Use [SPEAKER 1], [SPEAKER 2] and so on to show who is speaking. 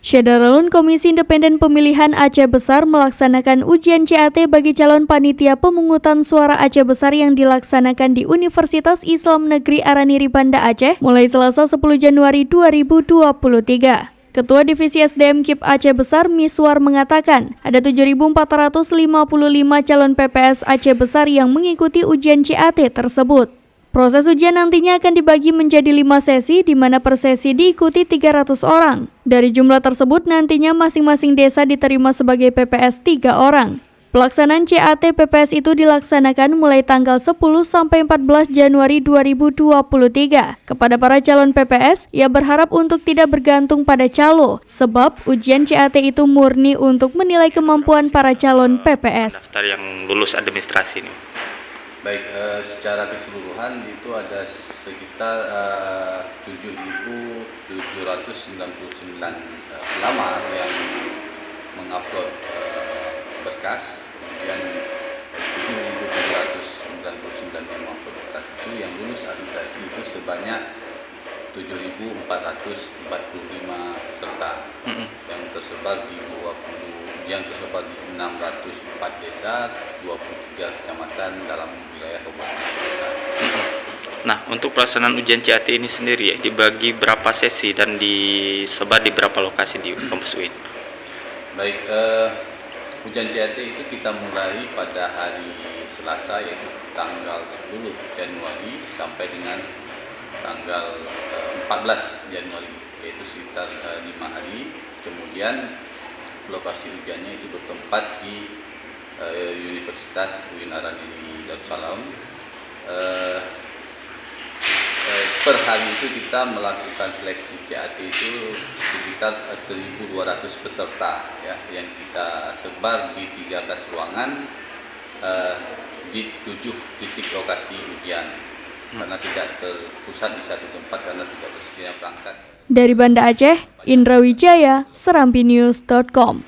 [SPEAKER 1] Syederalun Komisi Independen Pemilihan Aceh Besar melaksanakan ujian CAT bagi calon panitia pemungutan suara Aceh Besar yang dilaksanakan di Universitas Islam Negeri Araniri Banda Aceh mulai Selasa 10 Januari 2023. Ketua Divisi SDM KIP Aceh Besar Miswar mengatakan ada 7.455 calon PPS Aceh Besar yang mengikuti ujian CAT tersebut. Proses ujian nantinya akan dibagi menjadi 5 sesi di mana per sesi diikuti 300 orang. Dari jumlah tersebut nantinya masing-masing desa diterima sebagai PPS 3 orang. Pelaksanaan CAT PPS itu dilaksanakan mulai tanggal 10 sampai 14 Januari 2023. Kepada para calon PPS, ia berharap untuk tidak bergantung pada calo, sebab ujian CAT itu murni untuk menilai kemampuan para calon PPS.
[SPEAKER 2] Daftar yang lulus administrasi nih.
[SPEAKER 3] Baik, secara keseluruhan itu ada sekitar 7.799 pelamar yang mengupload berkas, kemudian 7.799 yang mengupload berkas itu yang lulus administrasi itu sebanyak 7.445 peserta yang tersebar di 604 desa, 23 kecamatan dalam wilayah Kabupaten Desa.
[SPEAKER 2] Nah, untuk pelaksanaan ujian CAT ini sendiri ya, dibagi berapa sesi dan disebar di berapa lokasi di kampus UIN?
[SPEAKER 3] Baik, ujian CAT itu kita mulai pada hari Selasa yaitu tanggal 10 Januari sampai dengan tanggal 14 Januari, yaitu sekitar 5 hari. Kemudian lokasi ujiannya itu bertempat di Universitas UIN Araniri Darussalam. Per hari itu kita melakukan seleksi CAT itu sekitar 1.200 peserta ya, yang kita sebar di 13 ruangan di 7 titik lokasi ujian, karena tidak terpusat di satu tempat karena tidak tersedianya perangkat.
[SPEAKER 1] Dari Banda Aceh, Indra Wijaya, serampinews.com.